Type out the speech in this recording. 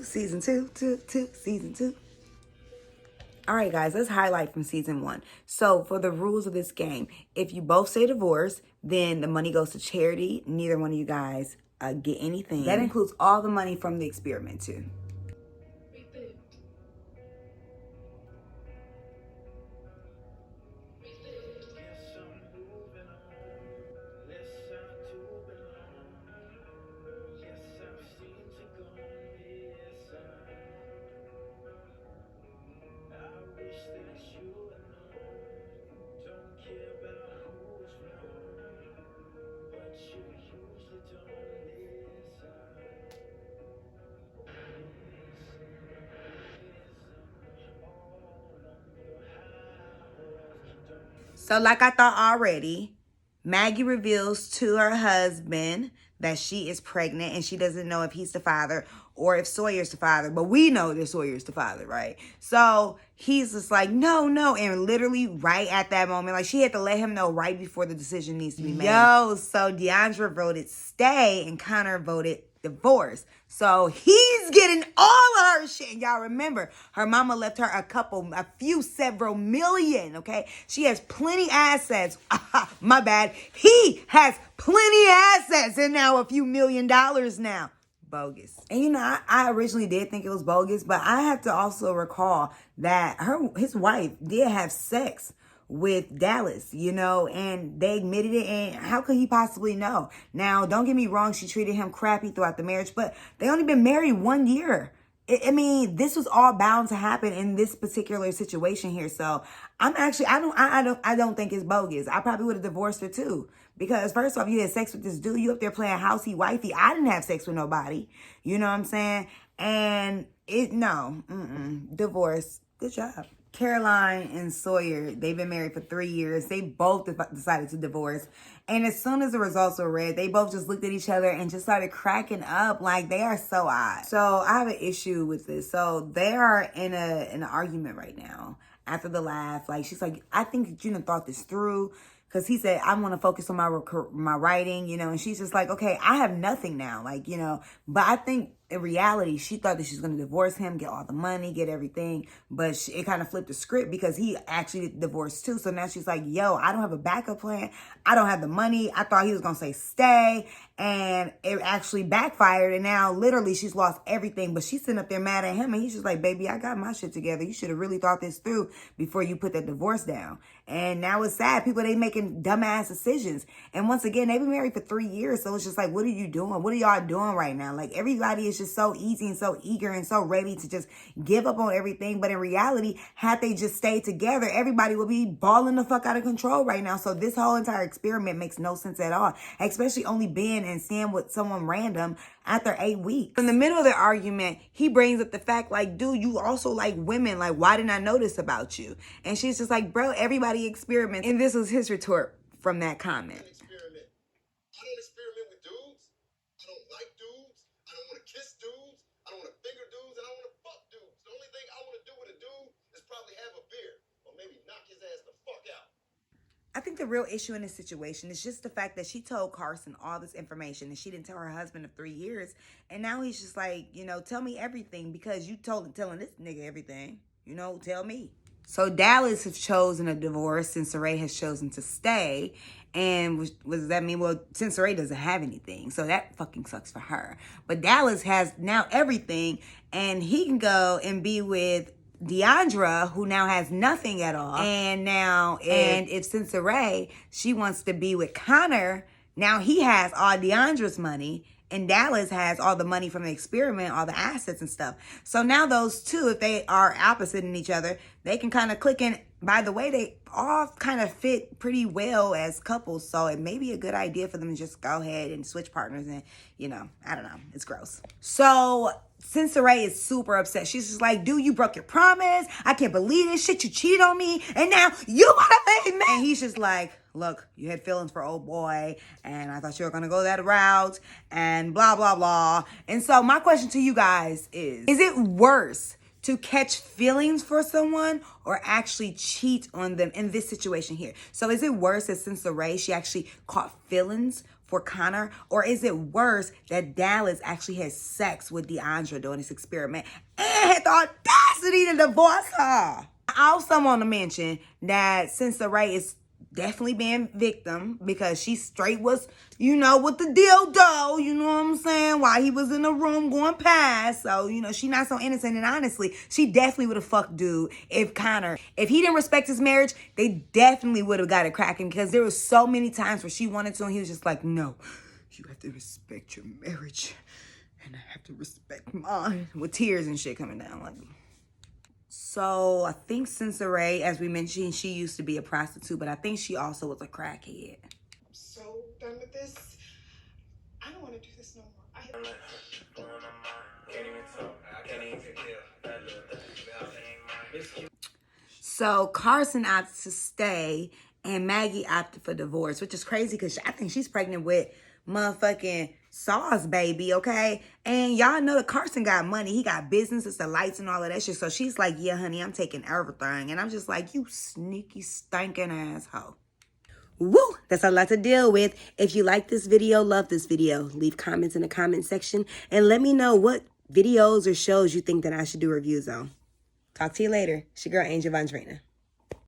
Season two. All right, guys, let's highlight from season 1. So for the rules of this game, if you both say divorce, then the money goes to charity. Neither one of you guys get anything. That includes all the money from the experiment too. So like I thought already, Maggie reveals to her husband that she is pregnant and she doesn't know if he's the father or if Sawyer's the father. But we know that Sawyer's the father, right? So he's just like, no. And literally right at that moment, like she had to let him know right before the decision needs to be made. So Deandra voted stay and Connor voted divorce. So he's getting all of her shit. And y'all remember, her mama left her several million, okay? She has plenty assets. My bad. He has plenty assets and now a few $1 million now. Bogus. And you know, I originally did think it was bogus, but I have to also recall that his wife did have sex with Dallas, you know, and they admitted it, and how could he possibly know? Now, don't get me wrong, she treated him crappy throughout the marriage, but they only been married 1 year. I mean, this was all bound to happen in this particular situation here. So I don't think it's bogus. I probably would have divorced her too. Because first off, you had sex with this dude. You up there playing housey wifey. I didn't have sex with nobody. You know what I'm saying? And divorce. Good job. Caroline and Sawyer, they've been married for 3 years. They both decided to divorce. And as soon as the results were read, they both just looked at each other and just started cracking up. Like, they are so odd. So I have an issue with this. So they are in an argument right now after the laugh. Like, she's like, I think that you done thought this through. Because he said, I want to focus on my writing, you know. And she's just like, okay, I have nothing now. Like, you know. But I think in reality, she thought that she's going to divorce him, get all the money, get everything. But it kind of flipped the script because he actually divorced too. So now she's like, yo, I don't have a backup plan. I don't have the money. I thought he was going to say stay. And it actually backfired. And now literally she's lost everything. But she's sitting up there mad at him. And he's just like, baby, I got my shit together. You should have really thought this through before you put that divorce down. And now it's sad. People, they making dumbass decisions. And once again, they've been married for 3 years. So it's just like, what are you doing? What are y'all doing right now? Like, everybody is just so easy and so eager and so ready to just give up on everything. But in reality, had they just stayed together, everybody would be balling the fuck out of control right now. So this whole entire experiment makes no sense at all. Especially only being and staying with someone random after 8 weeks. In the middle of the argument, he brings up the fact, like, dude, you also like women. Like, why didn't I know this about you? And she's just like, bro, everybody experiments. And this was his retort from that comment. I don't experiment with dudes. I don't like dudes. I don't want to kiss dudes. I don't want to finger dudes. And I don't want to fuck dudes. The only thing I want to do with a dude is probably have a beer or maybe knock his ass the fuck out. I think the real issue in this situation is just the fact that she told Carson all this information and she didn't tell her husband of 3 years. And now he's just like, you know, tell me everything because you telling this nigga everything. You know, tell me. So Dallas has chosen a divorce since Saray has chosen to stay. And what does that mean? Well, since Saray doesn't have anything. So that fucking sucks for her. But Dallas has now everything. And he can go and be with Deandra, who now has nothing at all. And now, if since Saray, she wants to be with Connor, now he has all Deandra's money. And Dallas has all the money from the experiment, all the assets and stuff. So now those two, if they are opposite in each other, they can kind of click in. By the way, they all kind of fit pretty well as couples. So it may be a good idea for them to just go ahead and switch partners. And, you know, I don't know. It's gross. So since Saray is super upset, she's just like, dude, you broke your promise. I can't believe this shit. You cheated on me. And now you gotta leave me. And he's just like, look, you had feelings for old boy, and I thought you were going to go that route, and blah, blah, blah. And so my question to you guys is it worse to catch feelings for someone or actually cheat on them in this situation here? So is it worse that since Saray, she actually caught feelings for Connor? Or is it worse that Dallas actually had sex with DeAndre during this experiment and had the audacity to divorce her? I also want to mention that Cynthia Ray is definitely being victim because she straight was, you know, with the dildo, you know what I'm saying, while he was in the room going past. So, you know, she not so innocent. And honestly, she definitely would have fucked dude if he didn't respect his marriage, they definitely would have got it cracking, because there was so many times where she wanted to and he was just like, no, you have to respect your marriage and I have to respect mine, with tears and shit coming down. Like, so I think Cynthia Ray, as we mentioned, she used to be a prostitute, but I think she also was a crackhead. I'm so done with this. I don't want to do this no more. So Carson opted to stay and Maggie opted for divorce, which is crazy because I think she's pregnant with motherfucking Sauce baby, okay? And y'all know that Carson got money. He got businesses, the lights and all of that shit. So she's like, yeah, honey, I'm taking everything. And I'm just like, you sneaky, stinking asshole. Woo! That's a lot to deal with. If you like this video, love this video, leave comments in the comment section and let me know what videos or shows you think that I should do reviews on. Talk to you later. It's your girl, Angel Von Trina.